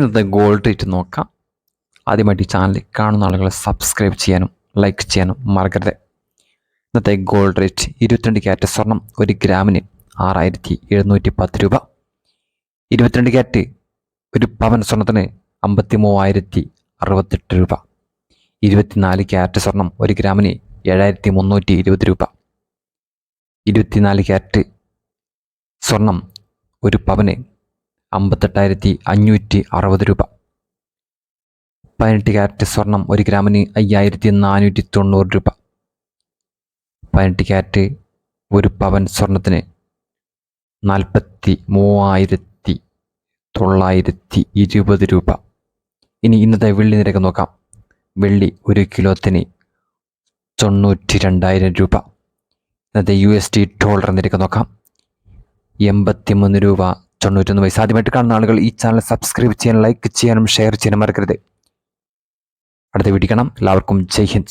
ഇന്നത്തെ gold rate നോക്കാം. ആദ്യമായിട്ട് ഈ ചാനൽ കാണുന്ന ആളുകൾ സബ്സ്ക്രൈബ് ചെയ്യാനും ലൈക്ക് ചെയ്യാനും മറക്കരുത്. ഇന്നത്തെ ഗോൾഡ് റേറ്റ് 22 ക്യാരറ്റ് സ്വർണം 1 ഗ്രാമിന് 6710 രൂപ. 22 ക്യാരറ്റ് 1 പവൻ സ്വർണത്തിന് 53,068 രൂപ. 24 ക്യാരറ്റ് സ്വർണം 1 ഗ്രാമിന് 7320 രൂപ. 24 ക്യാരറ്റ് സ്വർണം 1 പവന് 58,560 രൂപ. 18 ക്യാരറ്റ് സ്വർണം 1 ഗ്രാമിന് 5,490 രൂപ. 18 ക്യാരറ്റ് 1 പവൻ സ്വർണത്തിന് 43,920 രൂപ. ഇനി ഇന്നത്തെ വെള്ളി നിരക്ക് നോക്കാം. വെള്ളി 1 കിലോത്തിന് 92,000 രൂപ. ഇന്നത്തെ USD ഡോളർ നിരക്ക് നോക്കാം. 83 രൂപ 91 പൈസ. ആദ്യമായിട്ട് കാണുന്ന ആളുകൾ ഈ ചാനൽ സബ്സ്ക്രൈബ് ചെയ്യാനും ലൈക്ക് ചെയ്യാനും ഷെയർ ചെയ്യാനും മറക്കരുത്. അടുത്ത വീഡിയോ കാണാം. എല്ലാവർക്കും ജയ് ഹിന്ദ്.